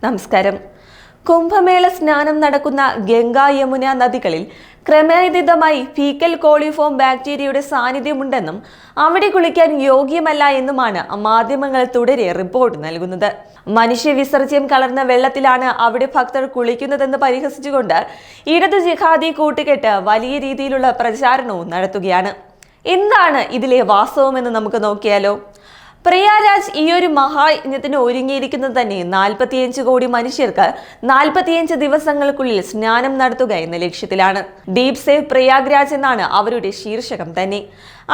നമസ്കാരം. കുംഭമേള സ്നാനം നടക്കുന്ന ഗംഗാ യമുന നദികളിൽ ക്രമരഹിതമായി ഫീക്കൽ കോളിഫോം ബാക്ടീരിയയുടെ സാന്നിധ്യമുണ്ടെന്നും അവിടെ കുളിക്കാൻ യോഗ്യമല്ല എന്നുമാണ് മാധ്യമങ്ങൾ തുടരെ റിപ്പോർട്ട് നൽകുന്നത്. മനുഷ്യ വിസർജ്യം കലർന്ന വെള്ളത്തിലാണ് അവിടെ ഭക്തർ കുളിക്കുന്നതെന്ന് പരിഹസിച്ചുകൊണ്ട് ഇടതു ജിഹാദി കൂട്ടുകെട്ട് വലിയ രീതിയിലുള്ള പ്രചാരണവും നടത്തുകയാണ്. എന്താണ് ഇതിലെ വാസ്തവമെന്ന് നമുക്ക് നോക്കിയാലോ. പ്രയാഗ്രാജ് ഈ ഒരു മഹായജ്ഞത്തിന് ഒരുങ്ങിയിരിക്കുന്നത് തന്നെ 45 കോടി മനുഷ്യർക്ക് 45 ദിവസങ്ങൾക്കുള്ളിൽ സ്നാനം നടത്തുക എന്ന ലക്ഷ്യത്തിലാണ്. ഡീപ് സേവ് പ്രയാഗ്രാജ് എന്നാണ് അവരുടെ ശീർഷകം തന്നെ.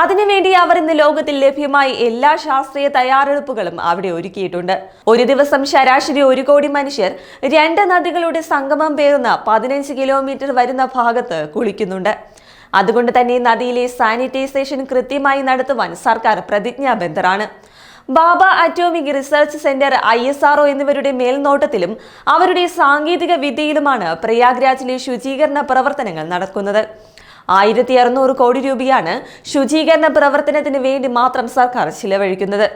അതിനുവേണ്ടി അവർ ഇന്ന് ലോകത്തിൽ ലഭ്യമായ എല്ലാ ശാസ്ത്രീയ തയ്യാറെടുപ്പുകളും അവിടെ ഒരുക്കിയിട്ടുണ്ട്. ഒരു ദിവസം ശരാശരി 1 കോടി മനുഷ്യർ 2 നദികളുടെ സംഗമം പേറുന്ന 15 കിലോമീറ്റർ വരുന്ന ഭാഗത്ത് കുളിക്കുന്നുണ്ട്. അതുകൊണ്ട് തന്നെ നദിയിലെ സാനിറ്റൈസേഷൻ കൃത്യമായി നടത്തുവാൻ സർക്കാർ പ്രതിജ്ഞാബദ്ധരാണ്. ബാബ അറ്റോമിക് റിസർച്ച് സെന്റർ ISRO എന്നിവരുടെ മേൽനോട്ടത്തിലും അവരുടെ സാങ്കേതിക വിദ്യയിലുമാണ് പ്രയാഗ്രാജിലെ ശുചീകരണ പ്രവർത്തനങ്ങൾ നടക്കുന്നത്. 1600 കോടി രൂപയാണ് ശുചീകരണ പ്രവർത്തനത്തിന് വേണ്ടി മാത്രം സർക്കാർ ചിലവഴിക്കുന്നത്.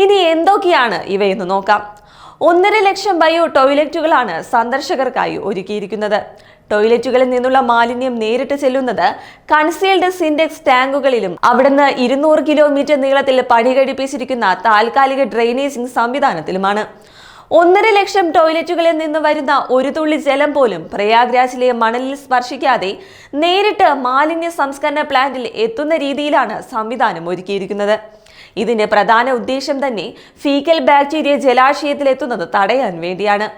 ഇനി എന്തൊക്കെയാണ് ഇവയെന്ന് നോക്കാം. 1.5 ലക്ഷം ബയോ ടോയ്ലറ്റുകളാണ് സന്ദർശകർക്കായി ഒരുക്കിയിരിക്കുന്നത്. ടോയ്ലറ്റുകളിൽ നിന്നുള്ള മാലിന്യം നേരിട്ട് ചെല്ലുന്നത് കൺസീൽഡ് സിൻടെക്സ് ടാങ്കുകളിലും അവിടുന്ന് 200 കിലോമീറ്റർ നീളത്തിൽ പണികഴിപ്പിച്ചിരിക്കുന്ന താൽക്കാലിക ഡ്രെയിനേജിംഗ് സംവിധാനത്തിലുമാണ്. 1.5 ലക്ഷം ടോയ്ലറ്റുകളിൽ നിന്ന് വരുന്ന ഒരു തുള്ളി ജലം പോലും പ്രയാഗ്രാജിലെ മണലിൽ സ്പർശിക്കാതെ നേരിട്ട് മാലിന്യ സംസ്കരണ പ്ലാന്റിൽ എത്തുന്ന രീതിയിലാണ് സംവിധാനം ഒരുക്കിയിരിക്കുന്നത്. ഇതിന്റെ പ്രധാന ഉദ്ദേശം തന്നെ ഫീക്കൽ ബാക്ടീരിയ ജലാശയത്തിൽ എത്തുന്നത് തടയാൻ വേണ്ടിയാണ്.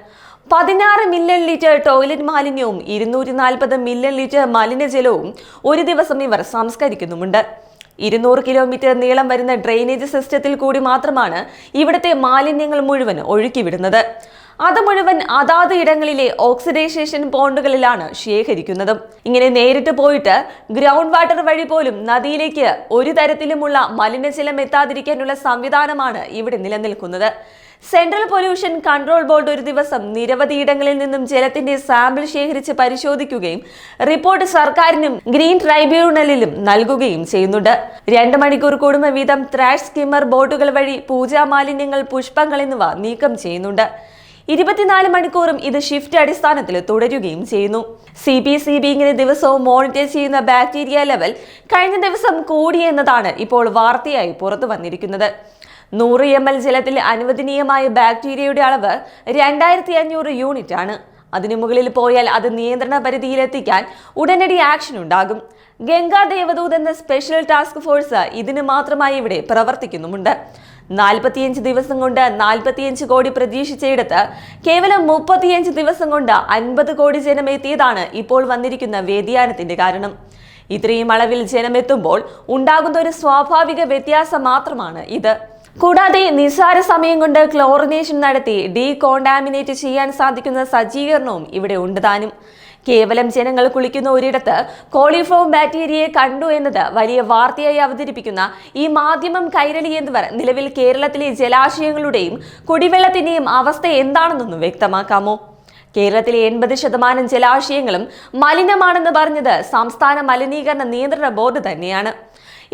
16 മില്യൺ ലിറ്റർ ടോയ്ലറ്റ് മാലിന്യവും 240 മില്യൺ ലിറ്റർ മലിനജലവും ഒരു ദിവസം ഇവർ സംസ്കരിക്കുന്നുമുണ്ട്. 200 കിലോമീറ്റർ നീളം വരുന്ന ഡ്രെയിനേജ് സിസ്റ്റത്തിൽ കൂടി മാത്രമാണ് ഇവിടുത്തെ മാലിന്യങ്ങൾ മുഴുവൻ ഒഴുക്കിവിടുന്നത്. അത് മുഴുവൻ അതാത് ഇടങ്ങളിലെ ഓക്സിഡൈസേഷൻ പോണ്ടുകളിലാണ് ശേഖരിക്കുന്നതും. ഇങ്ങനെ നേരിട്ട് പോയിട്ട് ഗ്രൗണ്ട് വാട്ടർ വഴി പോലും നദിയിലേക്ക് ഒരു തരത്തിലുമുള്ള മലിനജലം എത്താതിരിക്കാനുള്ള സംവിധാനമാണ് ഇവിടെ നിലനിൽക്കുന്നത്. സെൻട്രൽ പൊല്യൂഷൻ കൺട്രോൾ ബോർഡ് ഒരു ദിവസം നിരവധി ഇടങ്ങളിൽ നിന്നും ജലത്തിന്റെ സാമ്പിൾ ശേഖരിച്ച് പരിശോധിക്കുകയും റിപ്പോർട്ട് സർക്കാരിനും ഗ്രീൻ ട്രൈബ്യൂണലിലും നൽകുകയും ചെയ്യുന്നുണ്ട്. 2 മണിക്കൂർ കൂടുമ്പോൾ വീതം ത്രാഷ് സ്കിമ്മർ ബോട്ടുകൾ വഴി പൂജാ മാലിന്യങ്ങൾ, പുഷ്പങ്ങൾ എന്നിവ നീക്കം ചെയ്യുന്നുണ്ട്. 24 മണിക്കൂറും ഇത് ഷിഫ്റ്റ് അടിസ്ഥാനത്തിൽ തുടരുകയും ചെയ്യുന്നു. CPCB ഇങ്ങനെ ദിവസവും മോണിറ്റർ ചെയ്യുന്ന ബാക്ടീരിയ ലെവൽ കഴിഞ്ഞ ദിവസം കൂടി എന്നതാണ് ഇപ്പോൾ വാർത്തയായി പുറത്തു വന്നിരിക്കുന്നത്. 100 ml ജലത്തിൽ അനുവദനീയമായ ബാക്ടീരിയയുടെ അളവ് 2500 യൂണിറ്റ് ആണ്. അതിനു മുകളിൽ പോയാൽ അത് നിയന്ത്രണ പരിധിയിലെത്തിക്കാൻ ഉടനടി ആക്ഷൻ ഉണ്ടാകും. ഗംഗാ ദേവദൂത് എന്ന സ്പെഷ്യൽ ടാസ്ക് ഫോഴ്സ് ഇതിന് മാത്രമായി ഇവിടെ പ്രവർത്തിക്കുന്നുമുണ്ട്. 45 ദിവസം കൊണ്ട് 45 കോടി പ്രതീക്ഷിച്ചയിടത്ത് കേവലം 35 ദിവസം കൊണ്ട് 50 കോടി ജനം എത്തിയതാണ് ഇപ്പോൾ വന്നിരിക്കുന്ന വ്യതിയാനത്തിന്റെ കാരണം. ഇത്രയും അളവിൽ ജനമെത്തുമ്പോൾ ഉണ്ടാകുന്ന ഒരു സ്വാഭാവിക വ്യത്യാസം മാത്രമാണ് ഇത്. കൂടാതെ നിസ്സാര സമയം കൊണ്ട് ക്ലോറിനേഷൻ നടത്തി ഡീകോണ്ടാമിനേറ്റ് ചെയ്യാൻ സാധിക്കുന്ന സജ്ജീകരണവും ഇവിടെ ഉണ്ട് താനും. കേവലം ജനങ്ങൾ കുളിക്കുന്ന ഒരിടത്ത് കോളിഫോം ബാക്ടീരിയയെ കണ്ടു എന്നത് വലിയ വാർത്തയായി അവതരിപ്പിക്കുന്ന ഈ മാധ്യമം കൈരളി എന്നിവർ നിലവിൽ കേരളത്തിലെ ജലാശയങ്ങളുടെയും കുടിവെള്ളത്തിന്റെയും അവസ്ഥ എന്താണെന്നൊന്ന് വ്യക്തമാക്കാമോ? കേരളത്തിലെ 80% ജലാശയങ്ങളും മലിനമാണെന്ന് പറഞ്ഞത് സംസ്ഥാന മലിനീകരണ നിയന്ത്രണ ബോർഡ് തന്നെയാണ്.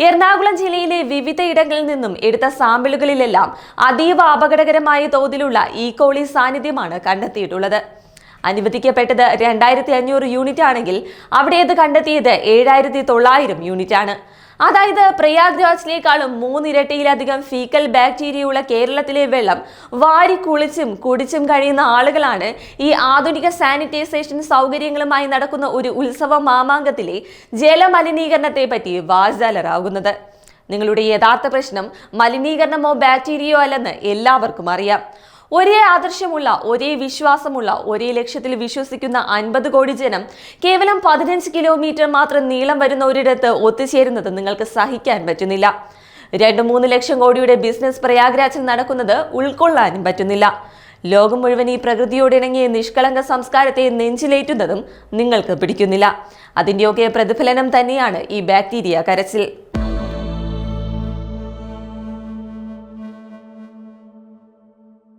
എറണാകുളം ജില്ലയിലെ വിവിധ ഇടങ്ങളിൽ നിന്നും എടുത്ത സാമ്പിളുകളിലെല്ലാം അതീവ അപകടകരമായ തോതിലുള്ള കോളി സാന്നിധ്യമാണ് കണ്ടെത്തിയിട്ടുള്ളത്. അനുവദിക്കപ്പെട്ടത് 2500 യൂണിറ്റ് ആണെങ്കിൽ അവിടെ ഇത് കണ്ടെത്തിയത് 7900 യൂണിറ്റ് ആണ്. അതായത് പ്രയാഗ്രാജിനേക്കാളും 3 ഇരട്ടിയിലധികം ഫീക്കൽ ബാക്ടീരിയ ഉള്ള കേരളത്തിലെ വെള്ളം വാരി കുളിച്ചും കുടിച്ചും കഴിയുന്ന ആളുകളാണ് ഈ ആധുനിക സാനിറ്റൈസേഷൻ സൗകര്യങ്ങളുമായി നടക്കുന്ന ഒരു ഉത്സവ മാമാങ്കത്തിലെ ജലമലിനീകരണത്തെ പറ്റി വാചാലരാകുന്നത്. നിങ്ങളുടെ യഥാർത്ഥ പ്രശ്നം മലിനീകരണമോ ബാക്ടീരിയയോ അല്ലെന്ന് എല്ലാവർക്കും അറിയാം. ഒരേ ആദർശമുള്ള, ഒരേ വിശ്വാസമുള്ള, ഒരേ ലക്ഷ്യത്തിൽ വിശ്വസിക്കുന്ന 50 കോടി ജനം കേവലം 15 കിലോമീറ്റർ മാത്രം നീളം വരുന്ന ഒരിടത്ത് ഒത്തുചേരുന്നത് നിങ്ങൾക്ക് സഹിക്കാൻ പറ്റുന്നില്ല. 2-3 ലക്ഷം കോടിയുടെ ബിസിനസ് പ്രയാഗ്രാജിൽ നടക്കുന്നത് ഉൾക്കൊള്ളാനും പറ്റുന്നില്ല. ലോകം മുഴുവൻ ഈ പ്രകൃതിയോടിണങ്ങിയ നിഷ്കളങ്ക സംസ്കാരത്തെ നെഞ്ചിലേറ്റുന്നതും നിങ്ങൾക്ക് പിടിക്കുന്നില്ല. അതിൻ്റെയൊക്കെ പ്രതിഫലനം തന്നെയാണ് ഈ ബാക്ടീരിയ കരച്ചിൽ.